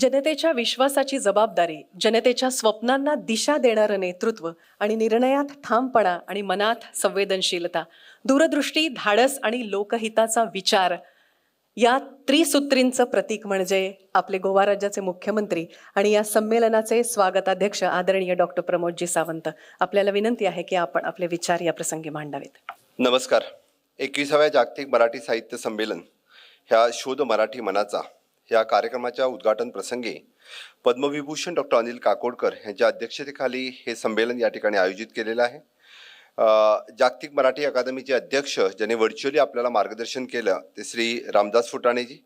जनतेच्या विश्वासाची जबाबदारी, जनतेच्या स्वप्नांना दिशा देणारं नेतृत्व आणि निर्णयात ठामपणा आणि मनात संवेदनशीलता, दूरदृष्टी, धाडस आणि लोकहिताचा विचार या त्रिसूत्रींचं प्रतीक म्हणजे आपले गोवा राज्याचे मुख्यमंत्री आणि या संमेलनाचे स्वागताध्यक्ष आदरणीय डॉक्टर प्रमोदजी सावंत. आपल्याला विनंती आहे की आपण आपले विचार या प्रसंगी मांडावेत. नमस्कार. 21व्या जागतिक मराठी साहित्य संमेलन ह्या शोध मराठी मनाचा या कार्यक्रमाच्या उद्घाटन प्रसंगी पद्मविभूषण डॉक्टर अनिल काकोडकर यांच्या अध्यक्षतेखाली हे संमेलन या ठिकाणी आयोजित केलेलं आहे. जागतिक मराठी अकादमीचे अध्यक्ष ज्यांनी व्हर्च्युअली आपल्याला मार्गदर्शन केलं ते श्री रामदास फुटाणेजी.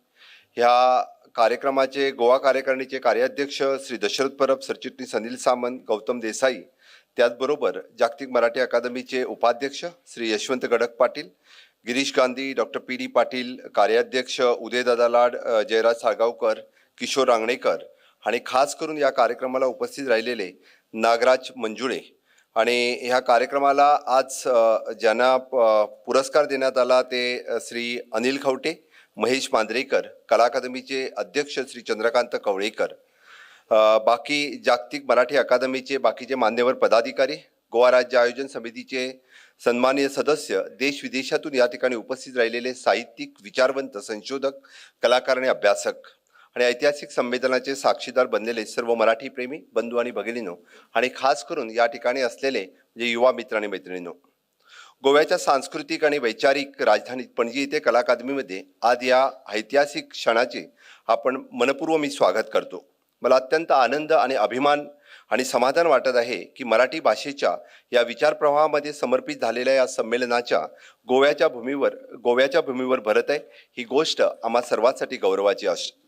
ह्या कार्यक्रमाचे गोवा कार्यकारिणीचे कार्याध्यक्ष श्री दशरथ परब, सरचिटणीस अनिल सामंत, गौतम देसाई, त्याचबरोबर जागतिक मराठी अकादमीचे उपाध्यक्ष Shri Yashwant Gandak Patil, Girish Gandhi, doctor P D Patil, कार्याध्यक्ष उदयदादा लाड, जयराज साळगावकर, किशोर रांगणेकर आणि खास करून या कार्यक्रमाला उपस्थित राहिलेले नागराज मंजुळे. आणि ह्या कार्यक्रमाला आज ज्यांना पुरस्कार देण्यात आला ते श्री अनिल खवटे, महेश मांजरेकर, कला अकादमीचे अध्यक्ष श्री चंद्रकांत कवळेकर, बाकी जागतिक मराठी अकादमीचे बाकीचे मान्यवर पदाधिकारी, गोवा राज्य आयोजन समितीचे सन्माननीय सदस्य, देश विदेशातून या ठिकाणी उपस्थित राहिलेले साहित्यिक, विचारवंत, संशोधक, कलाकार आणि अभ्यासक आणि ऐतिहासिक संमेलनाचे साक्षीदार बनलेले सर्व मराठी प्रेमी बंधू आणि भगिनींनो आणि खास करून या ठिकाणी असलेले म्हणजे युवा मित्र आणि मैत्रिणींनो. गोव्याच्या सांस्कृतिक आणि वैचारिक राजधानीत पणजी येथे कला अकादमीमध्ये आज या ऐतिहासिक क्षणाचे आपण मनपूर्वक मी स्वागत करतो. मला अत्यंत आनंद आणि अभिमान आणि समाधान वाटत आहे की मराठी भाषेच्या या विचारप्रवाहामध्ये समर्पित झालेल्या या संमेलनाच्या गोव्याच्या भूमीवर भरत आहे ही गोष्ट आम्हा सर्वांसाठी गौरवाची असते.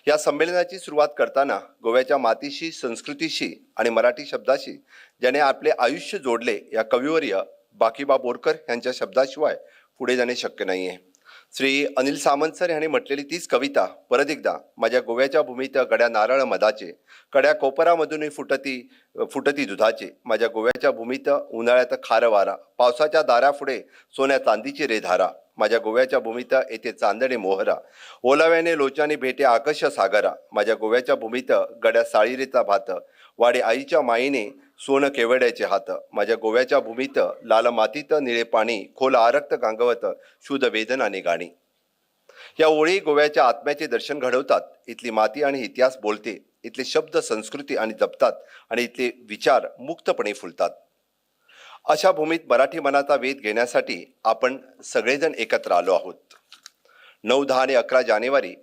या संमेलनाची सुरुवात करताना गोव्याच्या मातीशी, संस्कृतीशी आणि मराठी शब्दाशी ज्याने आपले आयुष्य जोडले या कविवर्य बाकीबा बोरकर यांच्या शब्दाशिवाय पुढे जाणे शक्य नाही आहे. श्री अनिल सामंत सर यांनी म्हटलेली तीच कविता परत एकदा माझ्या गोव्याच्या भूमीत गड्या नारळ मधाचे, कड्या कोपरामधून फुटती दुधाचे, माझ्या गोव्याच्या भूमीत उन्हाळ्यात खार वारा, पावसाच्या दारापुढे सोन्या चांदीची रेधारा, माझ्या गोव्याच्या भूमीत येथे चांदणे मोहरा, ओलाव्याने लोचाने भेटे आकाश सागरा, माझ्या गोव्याच्या भूमीत गड्या साळीरेचा भात, वाडे आईच्या माईने सोनं केवड्याचे हात, माझ्या गोव्याच्या भूमीत लाल मातीत निळे पाणी, खोल आरक्त गांगवत शुद्ध वेदनाने गाणी. या ओळी गोव्याच्या आत्म्याचे दर्शन घडवतात. इथली माती आणि इतिहास बोलते, इथले शब्द संस्कृती आणि जपतात आणि इथले विचार मुक्तपणे फुलतात. अशा भूमीत मराठी मनाचा वेध घेण्यासाठी आपण सगळेजण एकत्र आलो आहोत. 9, 10 आणि 11 जानेवारी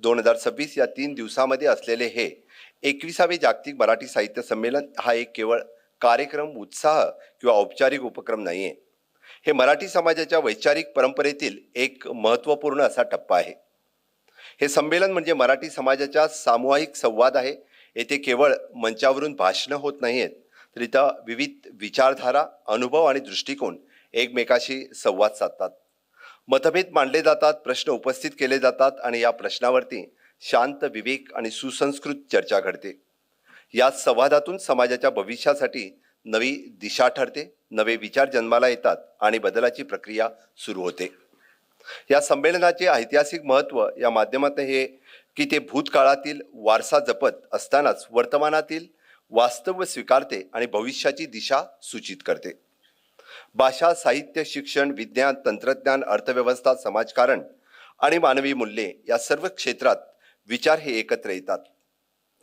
2026 या 3 दिवसामध्ये असलेले हे 21वे जागतिक मराठी साहित्य संमेलन हा एक केवळ कार्यक्रम, उत्साह किंवा औपचारिक उपक्रम नाही आहे. हे मराठी समाजाच्या वैचारिक परंपरेतील एक महत्त्वपूर्ण असा टप्पा आहे. हे संमेलन म्हणजे मराठी समाजाच्या सामूहिक संवाद आहे. येथे केवळ मंचावरून भाषणं होत नाहीत, तर इथं विविध विचारधारा, अनुभव आणि दृष्टिकोन एकमेकाशी संवाद साधतात. मतभेद मांडले जातात, प्रश्न उपस्थित केले जातात आणि या प्रश्नावरती शांत, विवेक आणि सुसंस्कृत चर्चा घडते. या संवादातून समाजाच्या भविष्यासाठी नवी दिशा ठरते, नवे विचार जन्माला येतात आणि बदलाची प्रक्रिया सुरू होते. या संमेलनाचे ऐतिहासिक महत्त्व या माध्यमातून हे की ते भूतकाळातील वारसा जपत असतानाच वर्तमानातील वास्तव स्वीकारते आणि भविष्याची दिशा सूचित करते. भाषा, साहित्य, शिक्षण, विज्ञान, तंत्रज्ञान, अर्थव्यवस्था, समाजकारण आणि मानवी मूल्ये या सर्व क्षेत्रात विचार हे एकत्र येतात.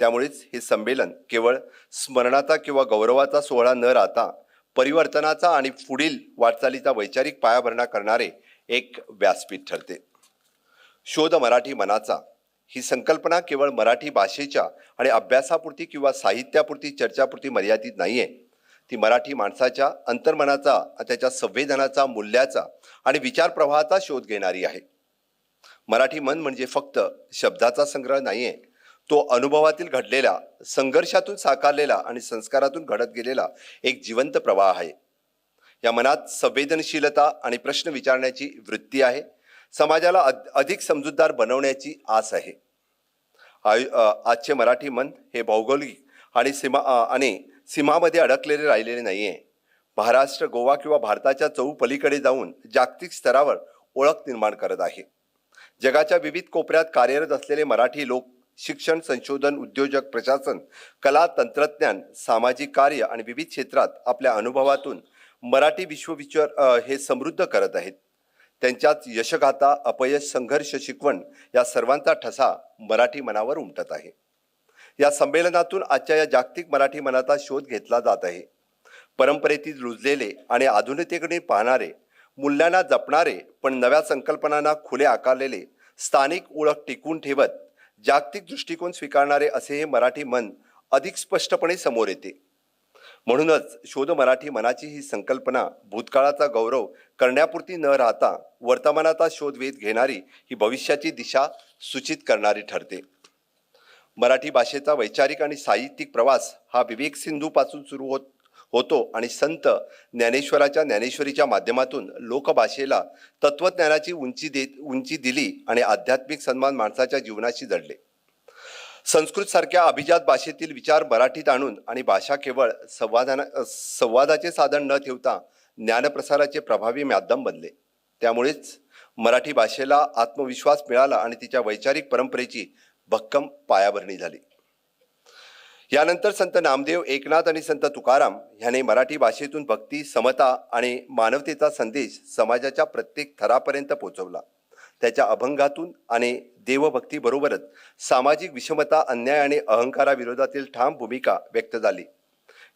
त्यामुळेच हे संमेलन केवळ स्मरणाचा किंवा गौरवाचा सोहळा न राहता परिवर्तनाचा आणि पुढील वाटचालीचा वैचारिक पायाभरणा करणारे एक व्यासपीठ ठरते. शोध मराठी मनाचा ही संकल्पना केवळ मराठी भाषेच्या आणि अभ्यासापुरती किंवा साहित्यापुरती, चर्चापुरती मर्यादित नाहीये. ती मराठी माणसाच्या अंतर्मनाचा, त्याच्या संवेदनाचा, मूल्याचा आणि विचार प्रवाहाचा शोध घेणारी आहे. मराठी मन म्हणजे फक्त शब्दाचा संग्रह नाहीये, तो अनुभवातील घडलेला, संघर्षातून साकारलेला आणि संस्कारातून घडत गेलेला एक जिवंत प्रवाह आहे. या मनात संवेदनशीलता आणि प्रश्न विचारण्याची वृत्ती आहे. समाजाला अधिक समजूतदार बनवण्याची आस आहे. आजचे मराठी मन हे भौगोलिक आणि सीमामध्ये अडकलेले राहिलेले नाहीये. महाराष्ट्र, गोवा किंवा भारताच्या चौपलीकडे जाऊन जागतिक स्तरावर ओळख निर्माण करत आहे. जगाच्या विविध कोपऱ्यात कार्यरत असलेले मराठी लोक शिक्षण, संशोधन, उद्योजक, प्रशासन, कला, तंत्रज्ञान, सामाजिक कार्य आणि विविध क्षेत्रात आपल्या अनुभवातून मराठी विश्वविचार हे समृद्ध करत आहेत. त्यांच्याच यशगाथा, अपयश, संघर्ष, शिकवण या सर्वांचा ठसा मराठी मनावर उमटत आहे. या संमेलनातून आजच्या या जागतिक मराठी मनाचा शोध घेतला जात आहे. परंपरेतील रुजलेले आणि आधुनिकतेकडे पाहणारे, मूल्यांना जपणारे पण नव्या संकल्पनांना खुले आकारलेले, स्थानिक ओळख टिकवून ठेवत जागतिक दृष्टिकोन स्वीकारणारे असे हे मराठी मन अधिक स्पष्टपणे समोर येते. म्हणूनच शोध मराठी मनाची ही संकल्पना भूतकाळाचा गौरव करण्यापुरती न राहता वर्तमानाचा शोध वेध घेणारी, ही भविष्याची दिशा सूचित करणारी ठरते. मराठी भाषेचा वैचारिक आणि साहित्यिक प्रवास हा विवेक सिंधूपासून सुरू होतो आणि संत ज्ञानेश्वराच्या ज्ञानेश्वरीच्या माध्यमातून लोकभाषेला तत्वज्ञानाची उंची दिली आणि आध्यात्मिक सन्मान माणसाच्या जीवनाशी जडले. संस्कृत सारख्या अभिजात भाषेतील विचार मराठीत आणून आणि भाषा केवळ संवादाचे साधन न ठेवता ज्ञानप्रसाराचे प्रभावी माध्यम बनले. त्यामुळेच मराठी भाषेला आत्मविश्वास मिळाला आणि तिच्या वैचारिक परंपरेची भक्कम पायाभरणी झाली. यानंतर संत नामदेव, एकनाथ आणि संत तुकाराम ह्याने मराठी भाषेतून भक्ती, समता आणि मानवतेचा संदेश समाजाच्या प्रत्येक थरापर्यंत पोहोचवला. त्याच्या अभंगातून आणि देवभक्तीबरोबरच सामाजिक विषमता, अन्याय आणि अहंकाराविरोधातील ठाम भूमिका व्यक्त झाली.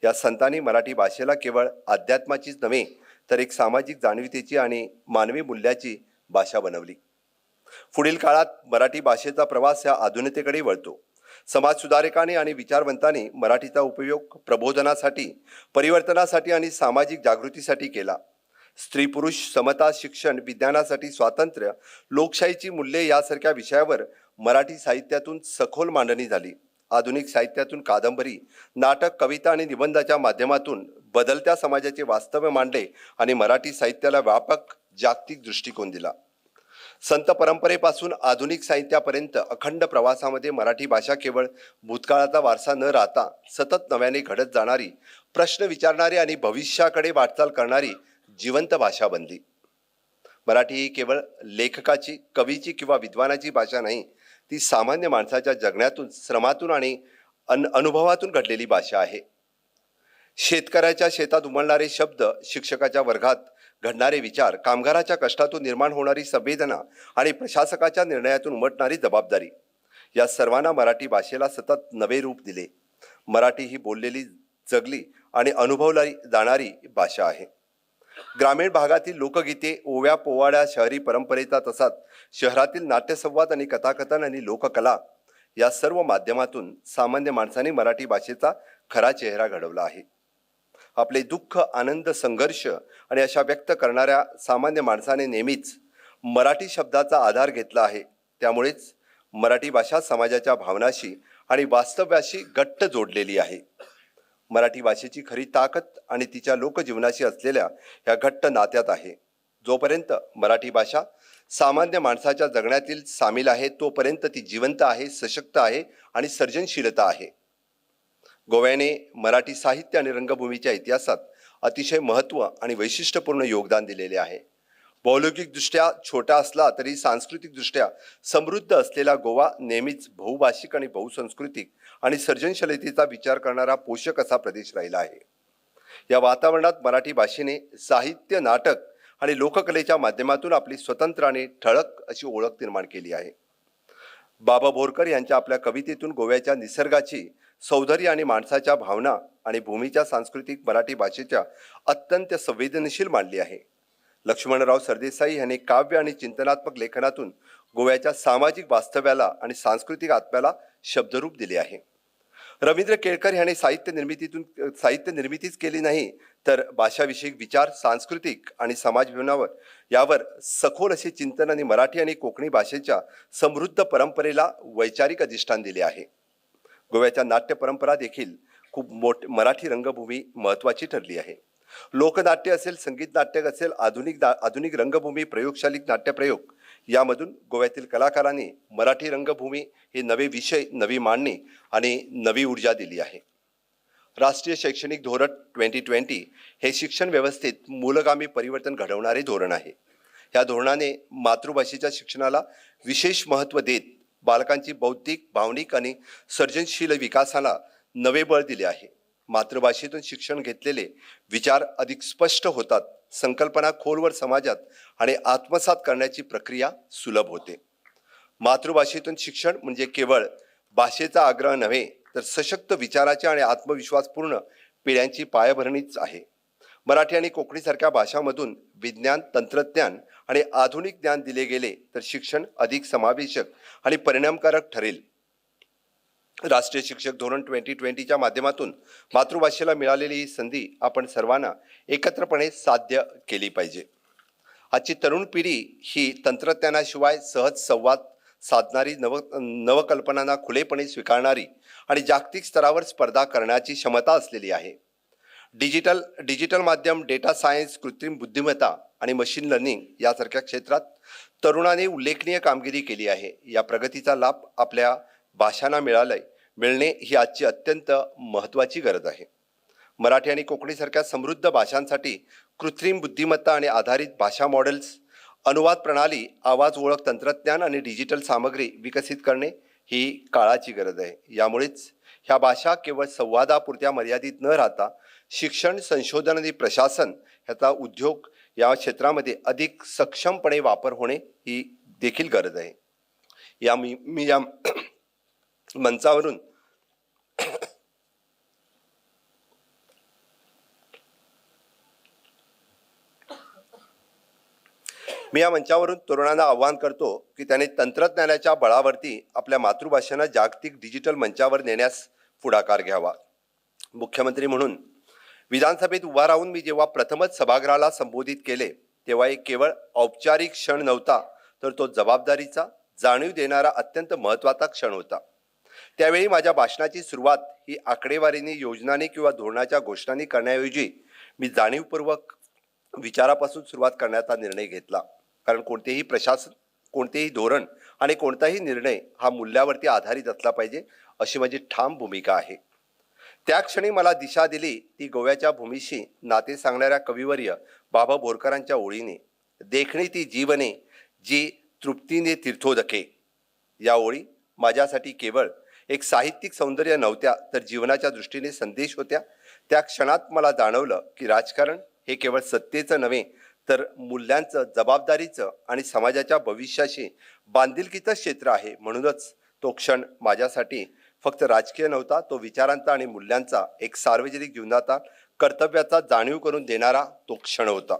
या संतांनी मराठी भाषेला केवळ अध्यात्माचीच नव्हे तर एक सामाजिक जाणीवेची आणि मानवी मूल्याची भाषा बनवली. पुढील काळात मराठी भाषेचा प्रवास या आधुनिकतेकडे वळतो. समाज सुधारकांनी आणि विचारवंतांनी मराठीचा उपयोग प्रबोधनासाठी, परिवर्तनासाठी आणि सामाजिक जागृतीसाठी केला. स्त्री पुरुष समता, शिक्षण, विज्ञानासाठी स्वातंत्र्य, लोकशाहीची मूल्ये यासारख्या विषयावर मराठी साहित्यातून सखोल मांडणी झाली. आधुनिक साहित्यातून कादंबरी, नाटक, कविता आणि निबंधाच्या माध्यमातून बदलत्या समाजाचे वास्तव मांडले आणि मराठी साहित्याला व्यापक जागतिक दृष्टिकोन दिला. संत परंपरेपासून आधुनिक साहित्यापर्यंत अखंड प्रवासामध्ये मराठी भाषा केवळ भूतकाळाचा वारसा न राहता सतत नव्याने घडत जाणारी, प्रश्न विचारणारी आणि भविष्याकडे वाटचाल करणारी जिवंत भाषा बनली. मराठी ही केवळ लेखकाची, कवीची किंवा विद्वानाची भाषा नाही, ती सामान्य माणसाच्या जगण्यातून, श्रमातून आणि अनुभवातून घडलेली भाषा आहे. शेतकऱ्याच्या शेतात उमलणारे शब्द, शिक्षकाच्या वर्गात घडणारे विचार, कामगाराच्या कष्टातून निर्माण होणारी संवेदना आणि प्रशासकाच्या निर्णयातून उमटणारी जबाबदारी, या सर्वांना मराठी भाषेला सतत नवे रूप दिले. मराठी ही बोललेली, जगली आणि अनुभवली जाणारी भाषा आहे. ग्रामीण भागातील लोकगीते, ओव्या, पोवाड्या, शहरी परंपरेचा तसाच शहरातील नाट्यसंवाद आणि कथाकथन आणि लोककला या सर्व माध्यमातून सामान्य माणसाने मराठी भाषेचा खरा चेहरा घडवला आहे. आपले दुःख, आनंद, संघर्ष आणि अशा व्यक्त करणाऱ्या सामान्य माणसाने नेहमीच मराठी शब्दाचा आधार घेतला आहे. त्यामुळेच मराठी भाषा समाजाच्या भावनाशी आणि वास्तव्याशी घट्ट जोडलेली आहे. मराठी भाषेची खरी ताकद आणि तिच्या लोकजीवनाशी असलेल्या या घट्ट नात्यात आहे. जोपर्यंत मराठी भाषा सामान्य माणसाच्या जगण्यातील सामील आहे, तोपर्यंत ती जिवंत आहे, सशक्त आहे आणि सर्जनशीलता आहे. गोव्याने मराठी साहित्य आणि रंगभूमीच्या इतिहासात अतिशय महत्त्व आणि वैशिष्ट्यपूर्ण योगदान दिलेले आहे. भौगोलिकदृष्ट्या छोटा असला तरी सांस्कृतिकदृष्ट्या समृद्ध असलेला गोवा नेहमीच बहुभाषिक आणि बहुसांस्कृतिक आणि सर्जनशीलतेचा विचार करणारा पोषक असा प्रदेश राहिला आहे. या वातावरणात मराठी भाषेने साहित्य, नाटक आणि लोककलेच्या माध्यमातून आपली स्वतंत्र आणि ठळक अशी ओळख निर्माण केली आहे. बाबा बोरकर यांच्या आपल्या कवितेतून गोव्याच्या निसर्गाची सौंदर्य आणि माणसाच्या भावना आणि भूमीच्या सांस्कृतिक मराठी भाषेच्या अत्यंत संवेदनशील मांडली आहे. लक्ष्मणराव सरदेसाई यांनी काव्य आणि चिंतनात्मक लेखनातून गोव्याच्या सामाजिक वास्तव्याला आणि सांस्कृतिक आत्म्याला शब्दरूप दिले आहे. रवींद्र केळकर यांनी साहित्य निर्मितीच केली नाही तर भाषाविषयक विचार, सांस्कृतिक आणि समाज जीवनावर यावर सखोल असे चिंतन आणि मराठी आणि कोकणी भाषेच्या समृद्ध परंपरेला वैचारिक अधिष्ठान दिले आहे. गोव्याच्या नाट्य परंपरा देखील खूप मराठी रंगभूमी महत्त्वाची ठरली आहे. लोकनाट्य असेल, संगीत नाट्य असेल, आधुनिक रंगभूमी, प्रयोगशालिक नाट्यप्रयोग यामधून गोव्यातील कलाकारांनी मराठी रंगभूमी हे नवे विषय, नवी मांडणी आणि नवी ऊर्जा दिली आहे. राष्ट्रीय शैक्षणिक धोरण 2020 हे शिक्षण व्यवस्थेत मूलगामी परिवर्तन घडवणारे धोरण आहे. या धोरणाने मातृभाषेच्या शिक्षणाला विशेष महत्त्व देत बालकांची बौद्धिक, भावनिक आणि सर्जनशील विकासाला नवे बळ दिले आहे. मातृभाषेतून शिक्षण घेतलेले विचार अधिक स्पष्ट होतात, संकल्पना खोलवर समाजात आणि आत्मसात करण्याची प्रक्रिया सुलभ होते. मातृभाषेतून शिक्षण म्हणजे केवळ भाषेचा आग्रह नव्हे, तर सशक्त विचाराच्या आणि आत्मविश्वासपूर्ण पिढ्यांची पायाभरणीच आहे. मराठी आणि कोकणीसारख्या भाषांमधून विज्ञान, तंत्रज्ञान आणि आधुनिक ज्ञान दिले गेले तर शिक्षण अधिक समावेशक आणि परिणामकारक ठरेल. राष्ट्रीय शिक्षक धोरण 2020च्या माध्यमातून मातृभाषेला मिळालेली ही संधी आपण सर्वांना एकत्रपणे साध्य केली पाहिजे. आजची तरुण पिढी ही तंत्रज्ञानाशिवाय सहज संवाद साधणारी, नवकल्पनांना खुलेपणे स्वीकारणारी आणि जागतिक स्तरावर स्पर्धा करण्याची क्षमता असलेली आहे. डिजिटल माध्यम, डेटा सायन्स, कृत्रिम बुद्धिमत्ता आणि मशीन लर्निंग यासारख्या क्षेत्रात तरुणांनी उल्लेखनीय कामगिरी केली आहे. या प्रगतीचा लाभ आपल्या भाषांना मिळणे ही आजची अत्यंत महत्त्वाची गरज आहे. मराठी आणि कोकणीसारख्या समृद्ध भाषांसाठी कृत्रिम बुद्धिमत्ता आणि आधारित भाषा मॉडेल्स, अनुवाद प्रणाली, आवाज ओळख तंत्रज्ञान आणि डिजिटल सामग्री विकसित करणे ही काळाची गरज आहे. यामुळेच ह्या भाषा केवळ संवादापुरत्या मर्यादित न राहता शिक्षण, संशोधन आणि प्रशासन ह्याचा उद्योग या क्षेत्रामध्ये अधिक सक्षमपणे वापर होणे ही देखील गरज आहे. मी या मंचावरून तरुणांना आवाहन करतो की त्याने तंत्रज्ञानाच्या बळावरती आपल्या मातृभाषेला जागतिक डिजिटल मंचावर नेण्यास पुढाकार घ्यावा. मुख्यमंत्री म्हणून विधानसभेत उभा राहून मी जेव्हा प्रथमच सभागृहाला संबोधित केले तेव्हा एक केवळ औपचारिक क्षण नव्हता, तर तो जबाबदारीचा, जाणीव देणारा अत्यंत महत्त्वाचा क्षण होता. त्यावेळी माझ्या भाषणाची सुरुवात ही आकडेवारीने, योजनांनी किंवा धोरणाच्या घोषणांनी करण्याऐवजी मी जाणीवपूर्वक विचारापासून सुरुवात करण्याचा निर्णय घेतला. कारण कोणतेही प्रशासन, कोणतेही धोरण आणि कोणताही निर्णय हा मूल्यावरती आधारित असला पाहिजे, अशी माझी ठाम भूमिका आहे. त्या क्षणी मला दिशा दिली ती गोव्याच्या भूमीशी नाते सांगणाऱ्या कविवर्य बाबा बोरकरांच्या ओळीने. देखणी ती जीवने जी तृप्तीने तीर्थोदके. या ओळी माझ्यासाठी केवळ एक साहित्यिक सौंदर्य नव्हत्या, तर जीवनाच्या दृष्टीने संदेश होत्या. त्या क्षणात मला जाणवलं की राजकारण हे केवळ सत्तेचं नव्हे, तर मूल्यांचं, जबाबदारीचं आणि समाजाच्या भविष्याशी बांधिलकीचं क्षेत्र आहे. म्हणूनच तो क्षण माझ्यासाठी फक्त राजकीय नव्हता, तो विचारांचा आणि मूल्यांचा, एक सार्वजनिक जीवनाचा कर्तव्याचा जाणीव करून देणारा तो क्षण होता.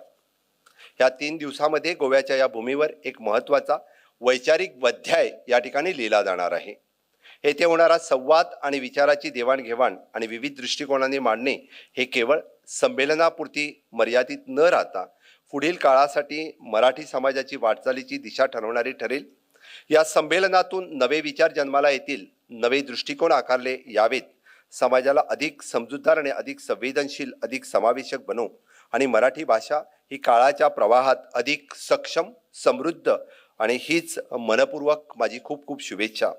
या 3 दिवसामध्ये गोव्याच्या या भूमीवर एक महत्त्वाचा वैचारिक अध्याय या ठिकाणी लिहिला जाणार आहे. येथे होणारा संवाद आणि विचाराची देवाणघेवाण आणि विविध दृष्टिकोनाने मांडणे हे केवळ संमेलनापुरती मर्यादित न राहता पुढील काळासाठी मराठी समाजाची वाटचालीची दिशा ठरवणारी ठरेल. या संमेलनातून नवे विचार जन्माला येतील, नवे दृष्टिकोन आकारले यावेत, समाजाला अधिक समजूतदार आणि अधिक संवेदनशील, अधिक समावेशक बनवू आणि मराठी भाषा ही काळाच्या प्रवाहात अधिक सक्षम, समृद्ध आणि हीच मनपूर्वक माझी खूप खूप शुभेच्छा.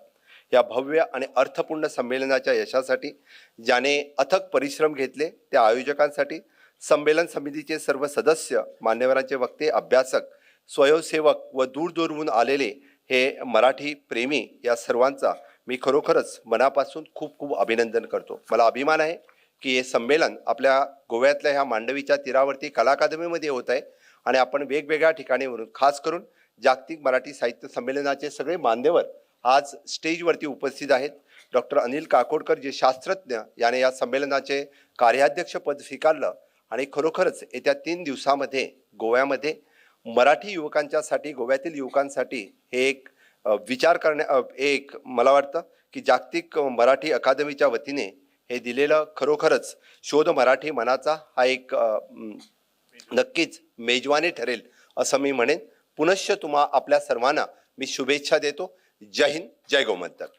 या भव्य आणि अर्थपूर्ण संमेलनाच्या यशासाठी ज्याने अथक परिश्रम घेतले त्या आयोजकांसाठी, संमेलन समितीचे सर्व सदस्य, मान्यवरांचे वक्ते, अभ्यासक, स्वयंसेवक व दूरदूरहून आलेले हे मराठी प्रेमी या सर्वांचा मी खरोखरच मनापासून खूप खूप अभिनंदन करतो. मला अभिमान आहे की हे संमेलन आपल्या गोव्यातल्या ह्या मांडवीच्या तीरावरती कला अकादमीमध्ये होत आहे आणि आपण वेगवेगळ्या ठिकाणीवरून, खास करून जागतिक मराठी साहित्य संमेलनाचे सगळे मान्यवर आज स्टेजवरती उपस्थित आहेत. डॉक्टर अनिल काकोडकर जे शास्त्रज्ञ याने या संमेलनाचे कार्याध्यक्ष पद स्वीकारलं आणि खरोखरच येत्या 3 दिवसामध्ये गोव्यामध्ये मराठी युवकांच्यासाठी, गोव्यातील युवकांसाठी हे एक विचार एक मला वाटतं की जागतिक मराठी अकादमीच्या वतीने हे दिलेलं खरोखरच शोध मराठी मनाचा हा एक नक्कीच मेजवानी ठरेल असं मी म्हणेन. पुनश्च तुम्हा आपल्या सर्वांना मी शुभेच्छा देतो. जय हिंद, जय गोमंतक.